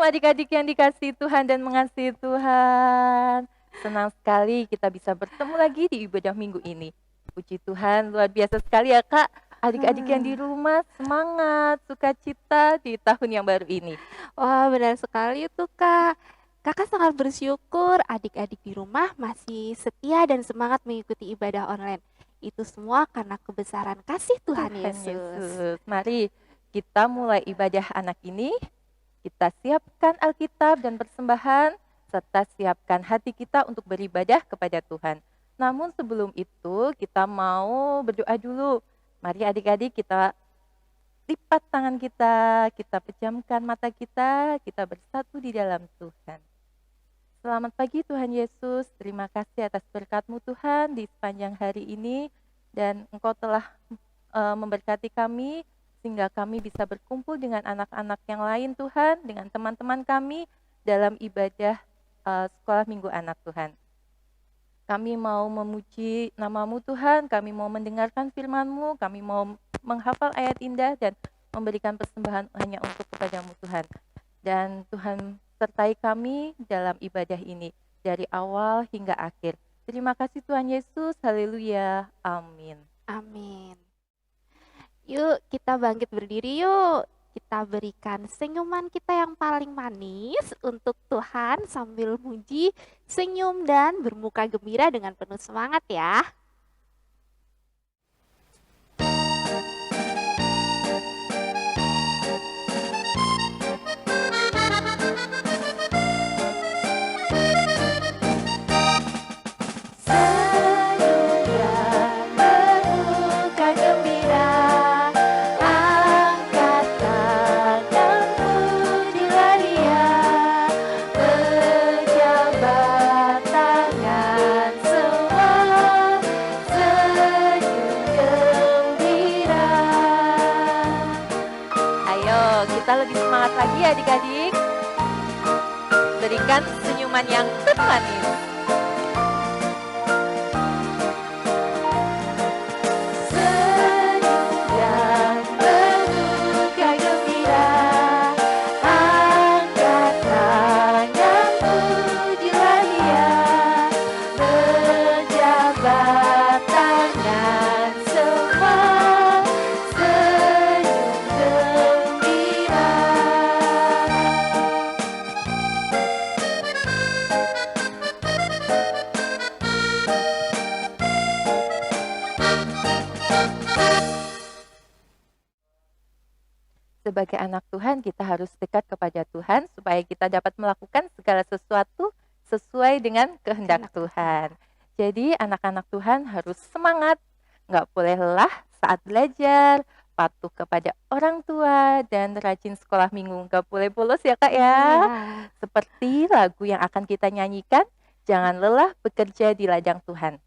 adik-adik yang dikasihi Tuhan dan mengasihi Tuhan. Senang sekali kita bisa bertemu lagi di ibadah minggu ini. Puji Tuhan, luar biasa sekali ya Kak. Adik-adik yang di rumah semangat, sukacita di tahun yang baru ini. Wah, benar sekali itu, Kak. Kakak sangat bersyukur adik-adik di rumah masih setia dan semangat mengikuti ibadah online. Itu semua karena kebesaran kasih Tuhan Yesus. Mari kita mulai ibadah anak ini. Kita siapkan Alkitab dan persembahan, serta siapkan hati kita untuk beribadah kepada Tuhan. Namun sebelum itu kita mau berdoa dulu. Mari adik-adik kita lipat tangan kita pejamkan mata kita bersatu di dalam Tuhan. Selamat pagi Tuhan Yesus, terima kasih atas berkat-Mu Tuhan di sepanjang hari ini. Dan Engkau telah memberkati kami, sehingga kami bisa berkumpul dengan anak-anak yang lain Tuhan, dengan teman-teman kami dalam ibadah sekolah minggu anak Tuhan. Kami mau memuji nama-Mu Tuhan, kami mau mendengarkan firman-Mu, kami mau menghafal ayat indah dan memberikan persembahan hanya untuk kepada-Mu Tuhan. Dan Tuhan sertai kami dalam ibadah ini, dari awal hingga akhir. Terima kasih Tuhan Yesus, haleluya, amin. Amin. Yuk, kita bangkit berdiri yuk. Kita berikan senyuman kita yang paling manis untuk Tuhan sambil muji, senyum, dan bermuka gembira dengan penuh semangat ya. Kita lebih semangat lagi ya adik-adik. Berikan senyuman yang termanis. Sebagai anak Tuhan, kita harus dekat kepada Tuhan supaya kita dapat melakukan segala sesuatu sesuai dengan kehendak Tuhan. Jadi anak-anak Tuhan harus semangat, nggak boleh lelah saat belajar, patuh kepada orang tua, dan rajin sekolah minggu. Nggak boleh bolos ya Kak ya. Seperti lagu yang akan kita nyanyikan, jangan lelah bekerja di ladang Tuhan.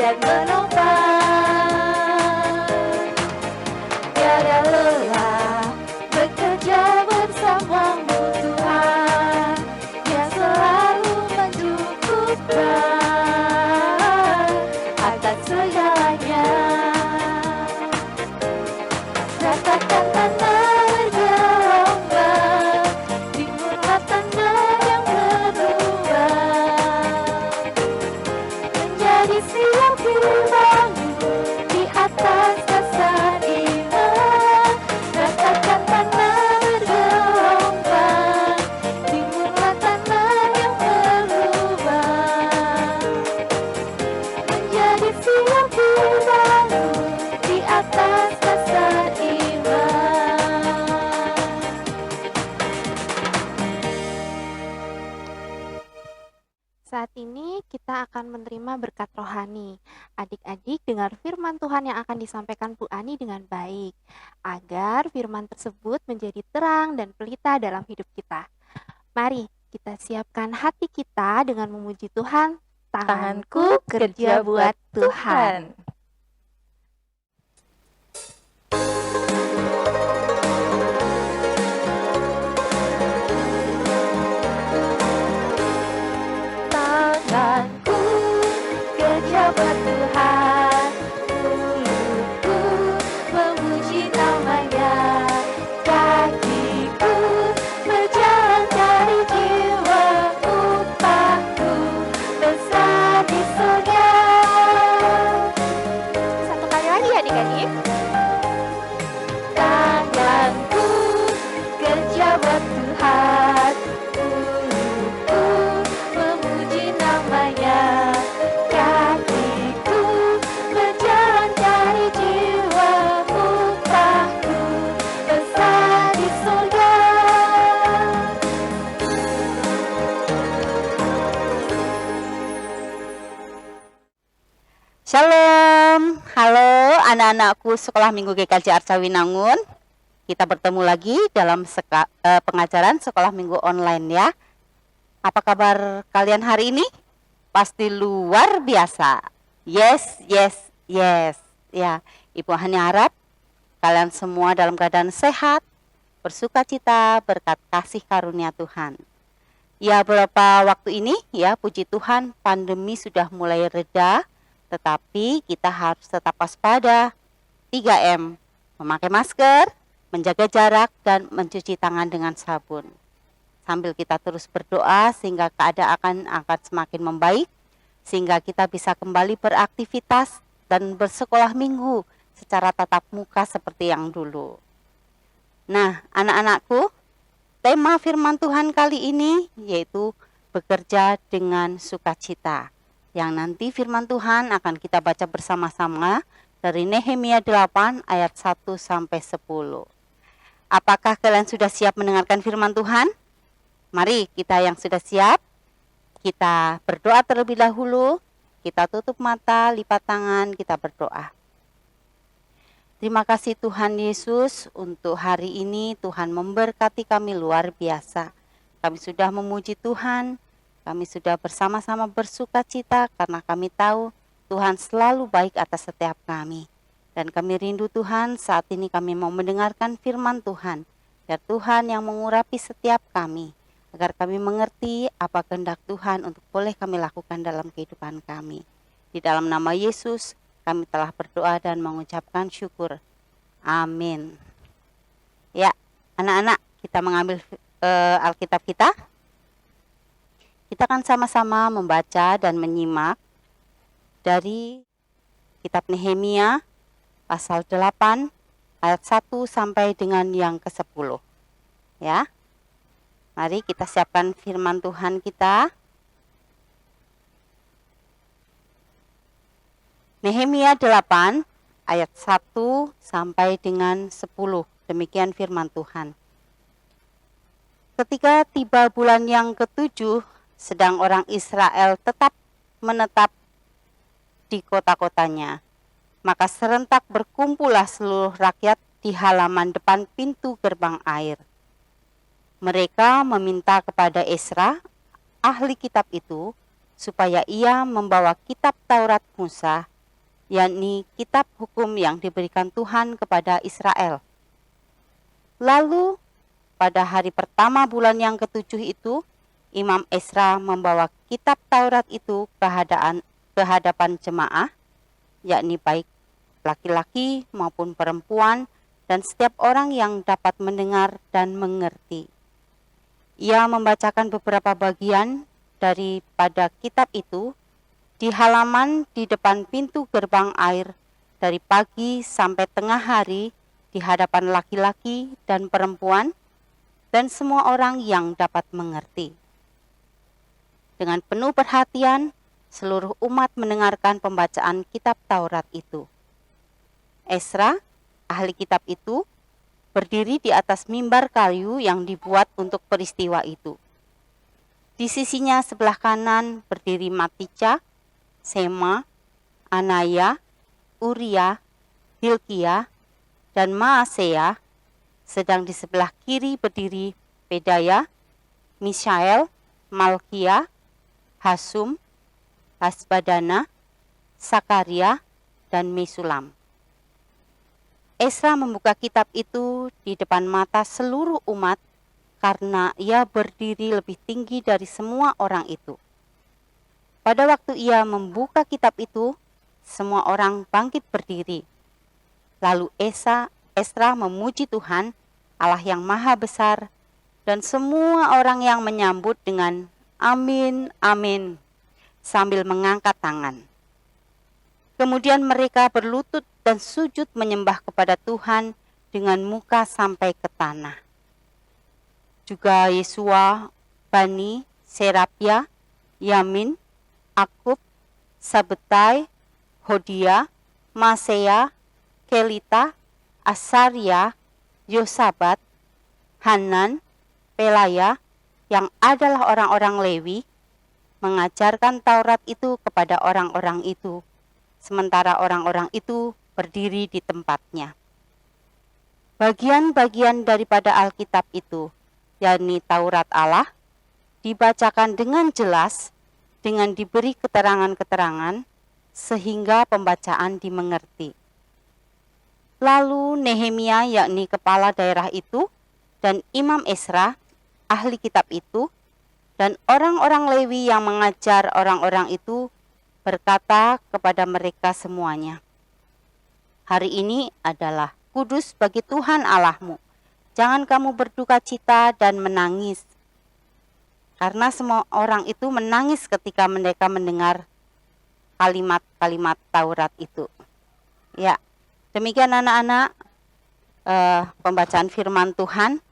dan menopang. Tiada lelah bekerja bersamamu Tuhan, yang selalu mencukupkan atas segalanya. Rasakan tanah bergelombang, timurlah tanah yang berubah, menjadi silang dibangun di atas dasar iman. Rasakan tanah bergelombang, timurlah tanah yang berubah, menjadi silang dibangun di atas dasar iman. Saat ini kita akan menerima berkat rohani. Adik-adik dengar firman Tuhan yang akan disampaikan Bu Ani dengan baik, agar firman tersebut menjadi terang dan pelita dalam hidup kita. Mari kita siapkan hati kita dengan memuji Tuhan. Tanganku kerja buat Tuhan. Tanganku kerja buat Tuhan, mulutku memuji namanya, kakiku berjalan cari jiwa, upahku besar di surga. Satu kali lagi ya adik-adik. Tanganku kerja buat Tuhan, mulutku memuji namanya, kakiku berjalan cari jiwa, upahku besar di surga. Shalom, halo anak-anakku Sekolah Minggu GKJ Arcawinangun. Kita bertemu lagi dalam pengajaran Sekolah Minggu online ya. Apa kabar kalian hari ini? Pasti luar biasa. Yes. Ya, Ibu hanya harap kalian semua dalam keadaan sehat, bersukacita berkat kasih karunia Tuhan. Ya, beberapa waktu ini ya, puji Tuhan pandemi sudah mulai reda. Tetapi kita harus tetap waspada. 3M, memakai masker, menjaga jarak, dan mencuci tangan dengan sabun. Sambil kita terus berdoa sehingga keadaan akan semakin membaik, sehingga kita bisa kembali beraktivitas dan bersekolah minggu secara tatap muka seperti yang dulu. Nah, anak-anakku, tema firman Tuhan kali ini yaitu bekerja dengan sukacita. Yang nanti firman Tuhan akan kita baca bersama-sama dari Nehemia 8 ayat 1 sampai 10. Apakah kalian sudah siap mendengarkan firman Tuhan? Mari kita yang sudah siap, kita berdoa terlebih dahulu. Kita tutup mata, lipat tangan, kita berdoa. Terima kasih Tuhan Yesus, untuk hari ini Tuhan memberkati kami luar biasa. Kami sudah memuji Tuhan. Kami sudah bersama-sama bersukacita karena kami tahu Tuhan selalu baik atas setiap kami. Dan kami rindu Tuhan, saat ini kami mau mendengarkan firman Tuhan. Biar Tuhan yang mengurapi setiap kami, agar kami mengerti apa kehendak Tuhan untuk boleh kami lakukan dalam kehidupan kami. Di dalam nama Yesus, kami telah berdoa dan mengucapkan syukur. Amin. Ya, anak-anak, kita mengambil Alkitab kita. Kita akan sama-sama membaca dan menyimak dari kitab Nehemia pasal 8 ayat 1 sampai dengan yang ke-10. Ya. Mari kita siapkan firman Tuhan kita. Nehemia 8 ayat 1 sampai dengan 10. Demikian firman Tuhan. Ketika tiba bulan yang ke-7, sedang orang Israel menetap di kota-kotanya, maka serentak berkumpullah seluruh rakyat di halaman depan pintu gerbang air. Mereka meminta kepada Esra, ahli kitab itu, supaya ia membawa kitab Taurat Musa yakni kitab hukum yang diberikan Tuhan kepada Israel. Lalu pada hari pertama bulan yang ketujuh itu, Imam Ezra membawa kitab Taurat itu ke hadapan jemaah, yakni baik laki-laki maupun perempuan, dan setiap orang yang dapat mendengar dan mengerti. Ia membacakan beberapa bagian daripada kitab itu di halaman di depan pintu gerbang air dari pagi sampai tengah hari di hadapan laki-laki dan perempuan dan semua orang yang dapat mengerti. Dengan penuh perhatian, seluruh umat mendengarkan pembacaan kitab Taurat itu. Ezra, ahli kitab itu, berdiri di atas mimbar kayu yang dibuat untuk peristiwa itu. Di sisinya sebelah kanan berdiri Matica, Sema, Anaya, Uria, Hilkia, dan Maasea, sedang di sebelah kiri berdiri Pedaya, Mishael, Malkia, Hasum, Hasbadana, Sakaria, dan Mesulam. Ezra membuka kitab itu di depan mata seluruh umat karena ia berdiri lebih tinggi dari semua orang itu. Pada waktu ia membuka kitab itu, semua orang bangkit berdiri. Lalu Ezra memuji Tuhan, Allah yang Maha Besar, dan semua orang yang menyambut dengan amin, amin, sambil mengangkat tangan. Kemudian mereka berlutut dan sujud menyembah kepada Tuhan dengan muka sampai ke tanah. Juga Yesua, Bani, Serapia, Yamin, Akub, Sabetai, Hodia, Masea, Kelita, Asaria, Yosabat, Hanan, Pelaya, yang adalah orang-orang Lewi, mengajarkan Taurat itu kepada orang-orang itu, sementara orang-orang itu berdiri di tempatnya. Bagian-bagian daripada Alkitab itu, yakni Taurat Allah, dibacakan dengan jelas, dengan diberi keterangan-keterangan, sehingga pembacaan dimengerti. Lalu Nehemia, yakni kepala daerah itu, dan Imam Ezra, ahli kitab itu, dan orang-orang Lewi yang mengajar orang-orang itu, berkata kepada mereka semuanya, "Hari ini adalah kudus bagi Tuhan Allahmu. Jangan kamu berduka cita dan menangis." Karena semua orang itu menangis ketika mereka mendengar kalimat-kalimat Taurat itu. Ya, demikian anak-anak pembacaan firman Tuhan.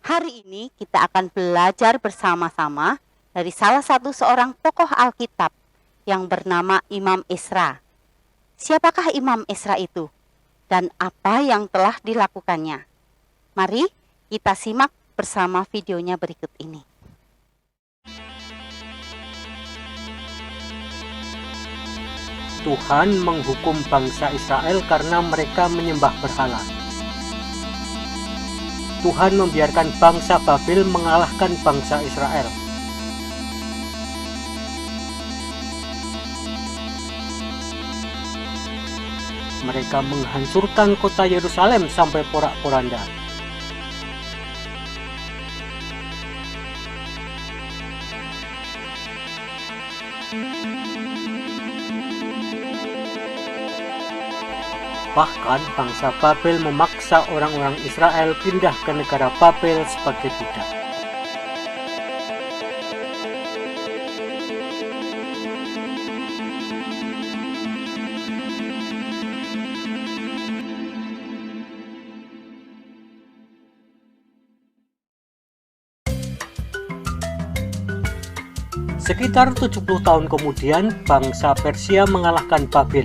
Hari ini kita akan belajar bersama-sama dari salah satu seorang tokoh Alkitab yang bernama Imam Ezra. Siapakah Imam Ezra itu? Dan apa yang telah dilakukannya? Mari kita simak bersama videonya berikut ini. Tuhan menghukum bangsa Israel karena mereka menyembah berhala. Tuhan membiarkan bangsa Babel mengalahkan bangsa Israel. Mereka menghancurkan kota Yerusalem sampai porak-poranda. Bahkan bangsa Babel memaksa orang-orang Israel pindah ke negara Babel sebagai budak. Sekitar 70 tahun kemudian, bangsa Persia mengalahkan Babel.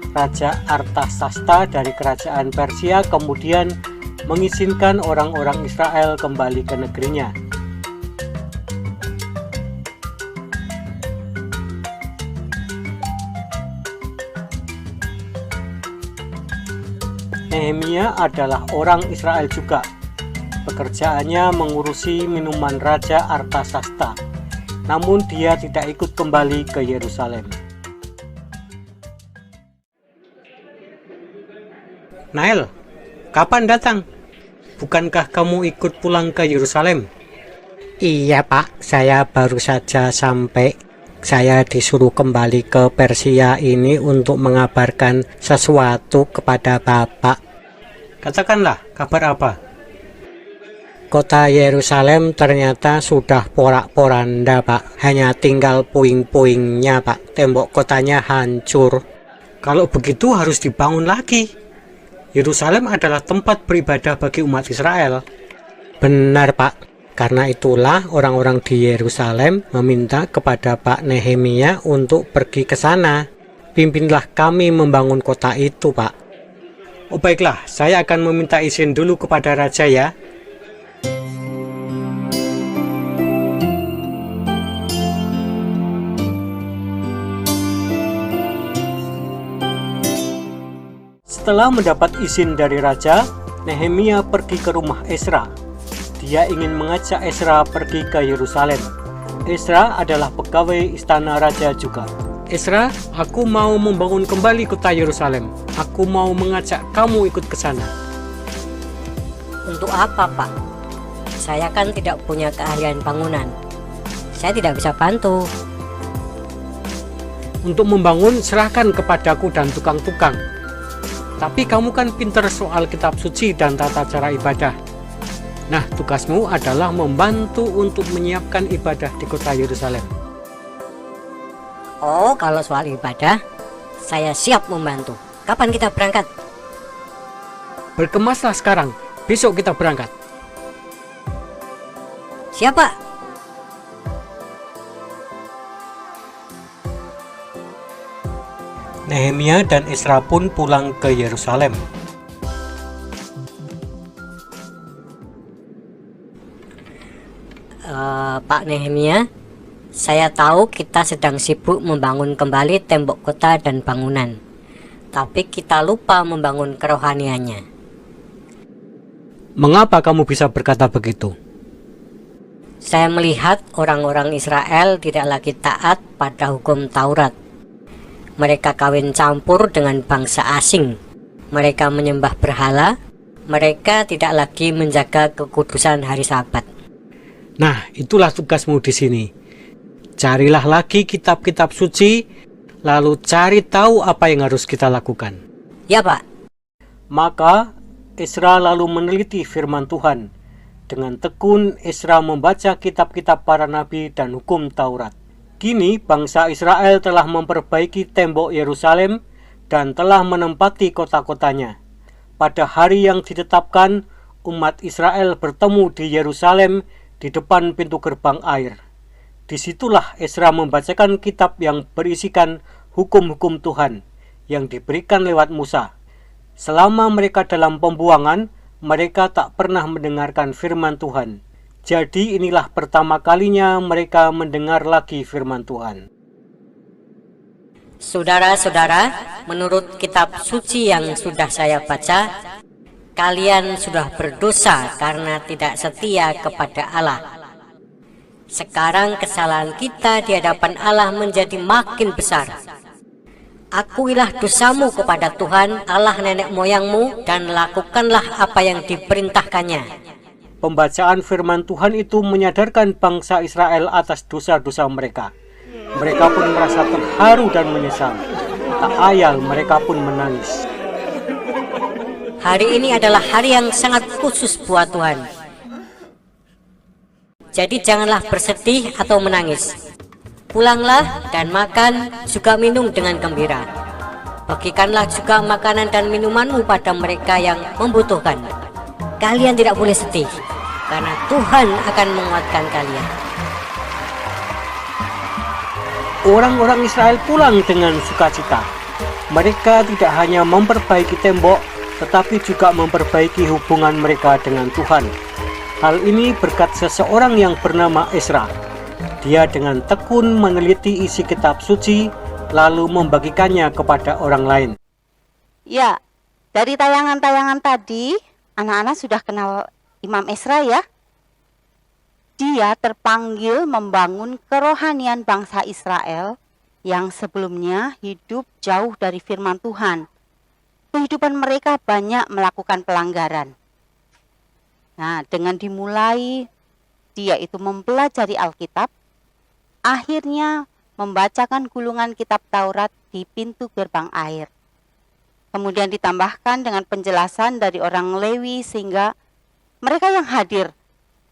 Raja Artasasta dari kerajaan Persia kemudian mengizinkan orang-orang Israel kembali ke negerinya. Nehemia adalah orang Israel juga. Pekerjaannya mengurusi minuman Raja Artasasta. namun dia tidak ikut kembali ke Yerusalem. Nael, kapan datang? Bukankah kamu ikut pulang ke Yerusalem? Iya Pak, saya baru saja sampai. Saya disuruh kembali ke Persia ini untuk mengabarkan sesuatu kepada Bapak. Katakanlah, kabar apa? Kota Yerusalem ternyata sudah porak-poranda Pak. Hanya tinggal puing-puingnya Pak. Tembok kotanya hancur. Kalau begitu harus dibangun lagi. Yerusalem adalah tempat beribadah bagi umat Israel. Benar Pak. Karena itulah orang-orang di Yerusalem meminta kepada Pak Nehemia untuk pergi ke sana. Pimpinlah kami membangun kota itu Pak. Oh baiklah, saya akan meminta izin dulu kepada Raja ya. Setelah mendapat izin dari raja, Nehemia pergi ke rumah Ezra. Dia ingin mengajak Ezra pergi ke Yerusalem. Ezra adalah pegawai istana raja juga. Ezra, aku mau membangun kembali kota Yerusalem. Aku mau mengajak kamu ikut ke sana. Untuk apa, Pak? Saya kan tidak punya keahlian bangunan. Saya tidak bisa bantu. Untuk membangun, serahkan kepadaku dan tukang-tukang. Tapi kamu kan pintar soal kitab suci dan tata cara ibadah. Nah, tugasmu adalah membantu untuk menyiapkan ibadah di kota Yerusalem. Oh, kalau soal ibadah, saya siap membantu. Kapan kita berangkat? Berkemaslah sekarang, besok kita berangkat. Siapa? Nehemia dan Ezra pun pulang ke Yerusalem. Pak Nehemia, saya tahu kita sedang sibuk membangun kembali tembok kota dan bangunan, tapi kita lupa membangun kerohaniannya. Mengapa kamu bisa berkata begitu? Saya melihat orang-orang Israel tidak lagi taat pada hukum Taurat. Mereka kawin campur dengan bangsa asing. Mereka menyembah berhala. Mereka tidak lagi menjaga kekudusan hari Sabat. Nah, itulah tugasmu di sini. Carilah lagi kitab-kitab suci, lalu cari tahu apa yang harus kita lakukan. Ya, Pak. Maka Ezra lalu meneliti firman Tuhan. Dengan tekun Ezra membaca kitab-kitab para nabi dan hukum Taurat. Kini bangsa Israel telah memperbaiki tembok Yerusalem dan telah menempati kota-kotanya. Pada hari yang ditetapkan, umat Israel bertemu di Yerusalem di depan pintu gerbang air. Disitulah Ezra membacakan kitab yang berisikan hukum-hukum Tuhan yang diberikan lewat Musa. Selama mereka dalam pembuangan, mereka tak pernah mendengarkan firman Tuhan. Jadi inilah pertama kalinya mereka mendengar lagi firman Tuhan. Saudara-saudara, menurut kitab suci yang sudah saya baca, kalian sudah berdosa karena tidak setia kepada Allah. Sekarang kesalahan kita di hadapan Allah menjadi makin besar. Akuilah dosamu kepada Tuhan Allah nenek moyangmu dan lakukanlah apa yang diperintahkannya. Pembacaan firman Tuhan itu menyadarkan bangsa Israel atas dosa-dosa mereka. Mereka pun merasa terharu dan menyesal. Tak ayal mereka pun menangis. Hari ini adalah hari yang sangat khusus buat Tuhan. Jadi janganlah bersedih atau menangis. Pulanglah dan makan juga minum dengan gembira. Bagikanlah juga makanan dan minumanmu pada mereka yang membutuhkan. Kalian tidak boleh sedih, karena Tuhan akan menguatkan kalian. Orang-orang Israel pulang dengan sukacita. Mereka tidak hanya memperbaiki tembok, tetapi juga memperbaiki hubungan mereka dengan Tuhan. Hal ini berkat seseorang yang bernama Ezra. Dia dengan tekun meneliti isi kitab suci, lalu membagikannya kepada orang lain. Ya, dari tayangan-tayangan tadi, anak-anak sudah kenal Imam Ezra ya? dia terpanggil membangun kerohanian bangsa Israel yang sebelumnya hidup jauh dari firman Tuhan. Kehidupan mereka banyak melakukan pelanggaran. Nah, dengan dimulai dia itu mempelajari Alkitab, akhirnya membacakan gulungan kitab Taurat di pintu gerbang air. Kemudian ditambahkan dengan penjelasan dari orang Lewi sehingga mereka yang hadir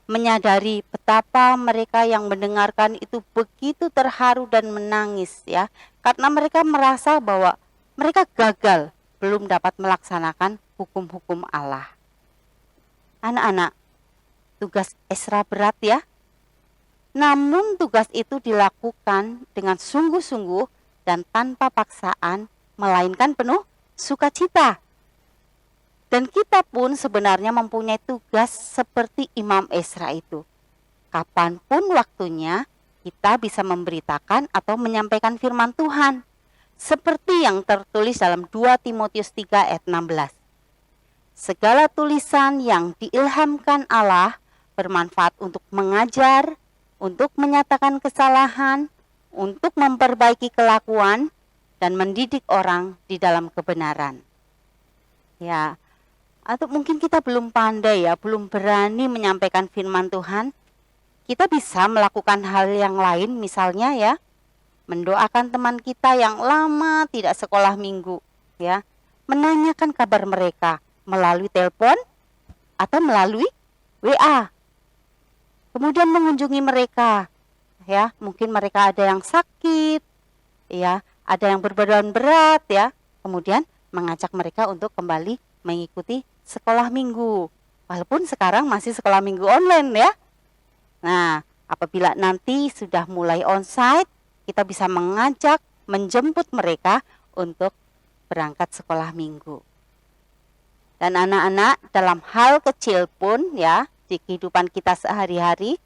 menyadari betapa mereka yang mendengarkan itu begitu terharu dan menangis ya, karena mereka merasa bahwa mereka gagal belum dapat melaksanakan hukum-hukum Allah. Anak-anak, tugas Ezra berat ya. Namun tugas itu dilakukan dengan sungguh-sungguh dan tanpa paksaan, melainkan penuh sukacita. Dan kita pun sebenarnya mempunyai tugas seperti Imam Ezra itu. Kapanpun waktunya kita bisa memberitakan atau menyampaikan firman Tuhan. Seperti yang tertulis dalam 2 Timotius 3 ayat 16. Segala tulisan yang diilhamkan Allah bermanfaat untuk mengajar, untuk menyatakan kesalahan, untuk memperbaiki kelakuan, dan mendidik orang di dalam kebenaran. Ya, atau mungkin kita belum pandai ya, belum berani menyampaikan firman Tuhan. Kita bisa melakukan hal yang lain, misalnya ya, mendoakan teman kita yang lama tidak sekolah minggu, ya, menanyakan kabar mereka melalui telepon atau melalui WA. Kemudian mengunjungi mereka, ya, mungkin mereka ada yang sakit, ya, ada yang berbadan berat, ya. Kemudian mengajak mereka untuk kembali mengikuti sekolah minggu. Walaupun sekarang masih sekolah minggu online ya. Nah, apabila nanti sudah mulai onsite, kita bisa mengajak, menjemput mereka untuk berangkat sekolah minggu. Dan anak-anak, dalam hal kecil pun ya, di kehidupan kita sehari-hari,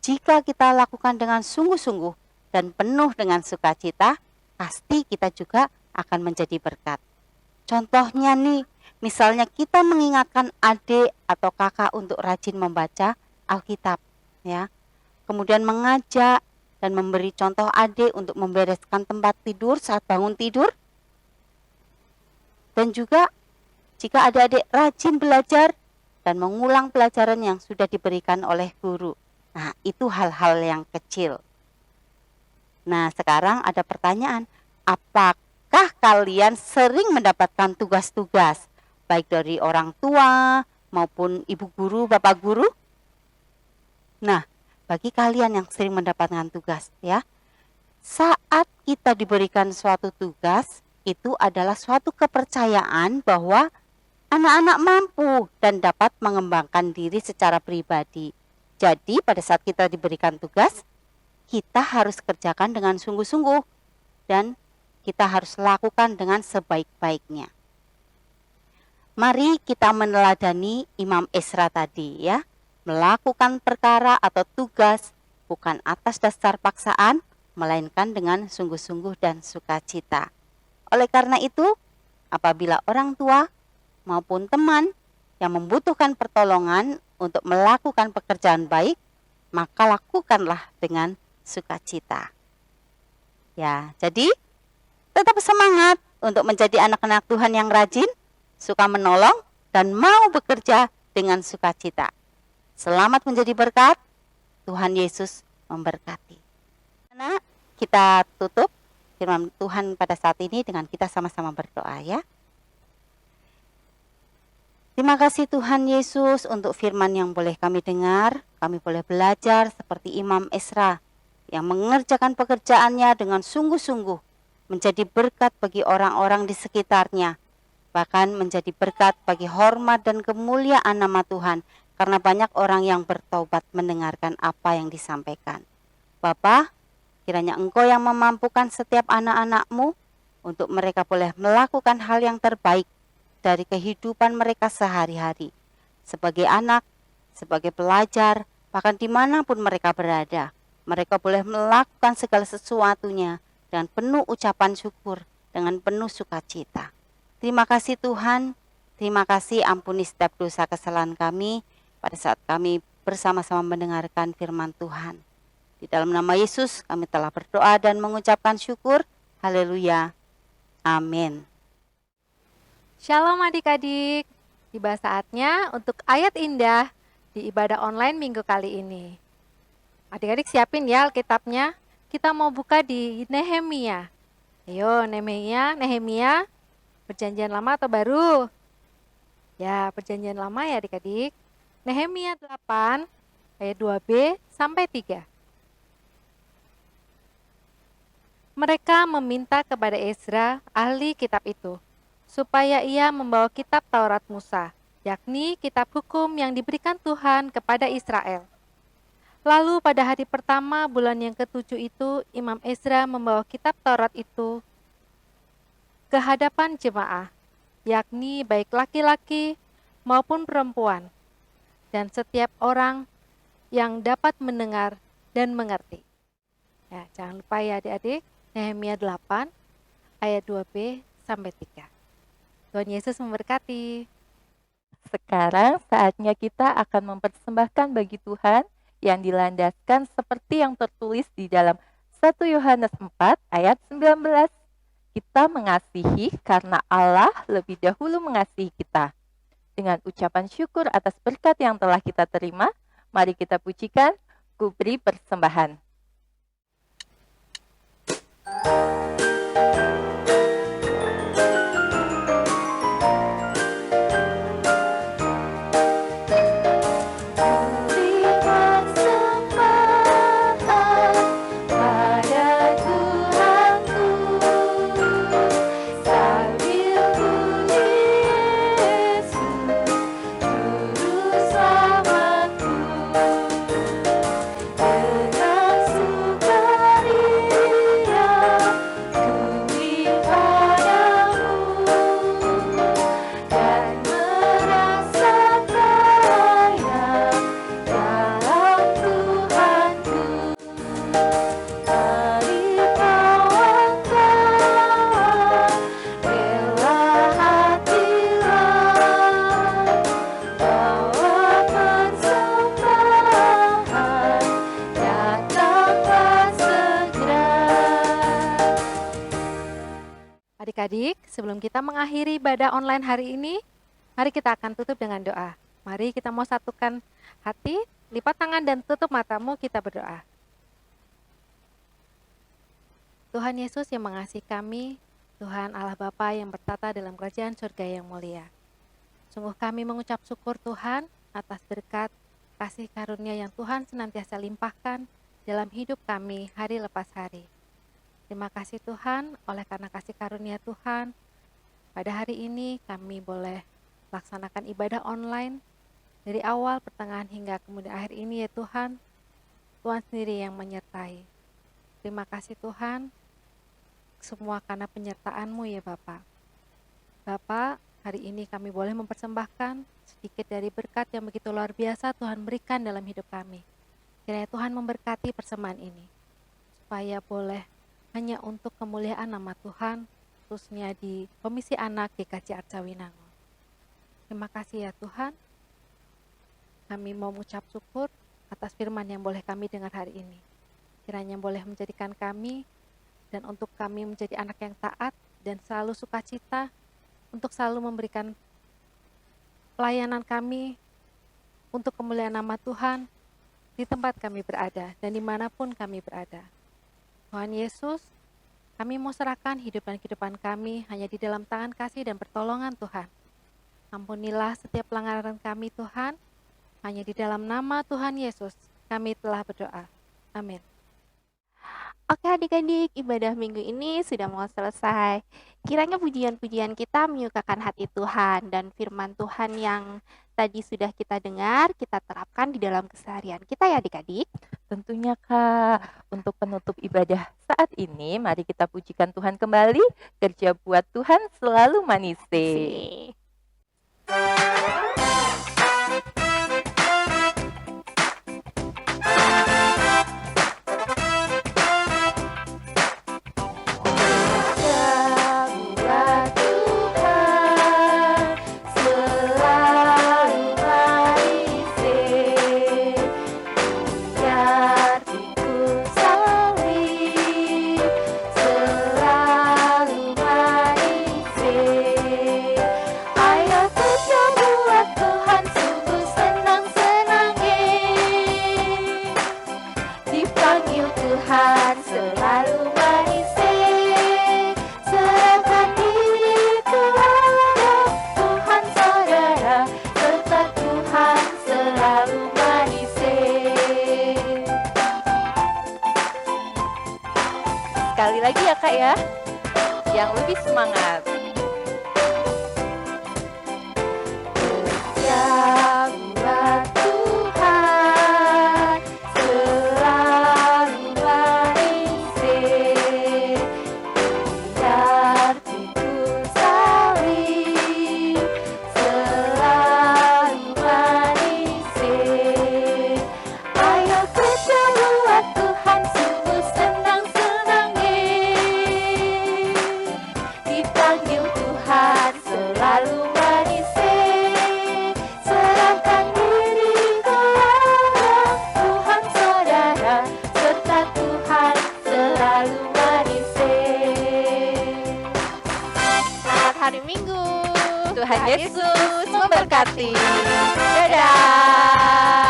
jika kita lakukan dengan sungguh-sungguh dan penuh dengan sukacita, pasti kita juga akan menjadi berkat. Contohnya nih, misalnya kita mengingatkan adik atau kakak untuk rajin membaca Alkitab, ya. Kemudian mengajak dan memberi contoh adik untuk membereskan tempat tidur saat bangun tidur. Dan juga jika adik-adik rajin belajar dan mengulang pelajaran yang sudah diberikan oleh guru. Nah, itu hal-hal yang kecil. Nah, sekarang ada pertanyaan, apakah kalian sering mendapatkan tugas-tugas, baik dari orang tua maupun ibu guru, bapak guru? Nah, bagi kalian yang sering mendapatkan tugas, ya, saat kita diberikan suatu tugas, itu adalah suatu kepercayaan bahwa anak-anak mampu dan dapat mengembangkan diri secara pribadi. Jadi pada saat kita diberikan tugas, kita harus kerjakan dengan sungguh-sungguh dan kita harus lakukan dengan sebaik-baiknya. Mari kita meneladani Imam Ezra tadi ya, melakukan perkara atau tugas bukan atas dasar paksaan, melainkan dengan sungguh-sungguh dan sukacita. Oleh karena itu, apabila orang tua maupun teman yang membutuhkan pertolongan untuk melakukan pekerjaan baik, maka lakukanlah dengan sukacita. Ya, jadi tetap semangat untuk menjadi anak-anak Tuhan yang rajin, suka menolong, dan mau bekerja dengan sukacita. Selamat menjadi berkat, Tuhan Yesus memberkati. Nah, kita tutup firman Tuhan pada saat ini dengan kita sama-sama berdoa ya. Terima kasih Tuhan Yesus untuk firman yang boleh kami dengar, kami boleh belajar seperti Imam Ezra yang mengerjakan pekerjaannya dengan sungguh-sungguh, menjadi berkat bagi orang-orang di sekitarnya, bahkan menjadi berkat bagi hormat dan kemuliaan nama Tuhan, karena banyak orang yang bertobat mendengarkan apa yang disampaikan. Bapa, kiranya Engkau yang memampukan setiap anak-anak-Mu untuk mereka boleh melakukan hal yang terbaik dari kehidupan mereka sehari-hari, sebagai anak, sebagai pelajar, bahkan dimanapun mereka berada, mereka boleh melakukan segala sesuatunya dengan penuh ucapan syukur, dengan penuh sukacita. Terima kasih Tuhan, terima kasih ampuni setiap dosa kesalahan kami pada saat kami bersama-sama mendengarkan firman Tuhan. Di dalam nama Yesus kami telah berdoa dan mengucapkan syukur. Haleluya. Amin. Shalom adik-adik. Tiba saatnya untuk ayat indah di ibadah online minggu kali ini. Adik-adik siapin ya Alkitabnya. Kita mau buka di Nehemia. Ayo Nehemia, Perjanjian Lama atau Baru? Ya, Perjanjian Lama ya adik-adik. Nehemia 8 ayat 2b sampai 3. Mereka meminta kepada Ezra, ahli kitab itu, supaya ia membawa kitab Taurat Musa, yakni kitab hukum yang diberikan Tuhan kepada Israel. Lalu pada hari pertama bulan yang ke-7 itu, Imam Ezra membawa kitab Taurat itu ke hadapan jemaah, yakni baik laki-laki maupun perempuan, dan setiap orang yang dapat mendengar dan mengerti. Ya, jangan lupa ya adik-adik, Nehemia 8 ayat 2b sampai 3. Tuhan Yesus memberkati. Sekarang saatnya kita akan mempersembahkan bagi Tuhan yang dilandaskan seperti yang tertulis di dalam 1 Yohanes 4 ayat 19. Kita mengasihi karena Allah lebih dahulu mengasihi kita. Dengan ucapan syukur atas berkat yang telah kita terima, mari kita pujikan, Ku beri persembahan. Adik-adik, sebelum kita mengakhiri ibadah online hari ini, mari kita akan tutup dengan doa. Mari kita mau satukan hati, lipat tangan dan tutup matamu, kita berdoa. Tuhan Yesus yang mengasihi kami, Tuhan Allah Bapa yang bertata dalam kerajaan surga yang mulia. Sungguh kami mengucap syukur Tuhan atas berkat kasih karunia yang Tuhan senantiasa limpahkan dalam hidup kami hari lepas hari. Terima kasih Tuhan, oleh karena kasih karunia Tuhan, pada hari ini kami boleh laksanakan ibadah online dari awal, pertengahan hingga kemudian akhir ini ya Tuhan. Tuhan sendiri yang menyertai. Terima kasih Tuhan, semua karena penyertaan-Mu ya Bapa. Bapa, hari ini kami boleh mempersembahkan sedikit dari berkat yang begitu luar biasa Tuhan berikan dalam hidup kami. Kiranya Tuhan memberkati persembahan ini, supaya boleh hanya untuk kemuliaan nama Tuhan, khususnya di Komisi Anak GKJ Arcawinangun. Terima kasih ya Tuhan. Kami mau mengucap syukur atas firman yang boleh kami dengar hari ini. Kiranya boleh menjadikan kami dan untuk kami menjadi anak yang taat dan selalu sukacita untuk selalu memberikan pelayanan kami untuk kemuliaan nama Tuhan di tempat kami berada dan dimanapun kami berada. Tuhan Yesus, kami mau serahkan hidup dan kehidupan kami hanya di dalam tangan kasih dan pertolongan Tuhan. Ampunilah setiap pelanggaran kami Tuhan, hanya di dalam nama Tuhan Yesus kami telah berdoa. Amin. Oke adik-adik, ibadah minggu ini sudah mau selesai. Kiranya pujian-pujian kita menyukakan hati Tuhan dan firman Tuhan yang tadi sudah kita dengar, kita terapkan di dalam keseharian kita ya adik-adik. Tentunya Kak, untuk penutup ibadah saat ini, mari kita pujikan Tuhan kembali. Kerja buat Tuhan selalu manis. ya, yang lebih semangat. Bersama Tuhan selalu manisir, biar Tuhan salib selalu manisir. Ayo kita buat Tuhan sungguh senang-senangnya, dipanggil Tuhan selalu manisir. Serahkan diri kepada Tuhan saudara, serta Tuhan selalu manisir. Selamat hari Minggu. Tuhan Yesus memberkati. Dadah.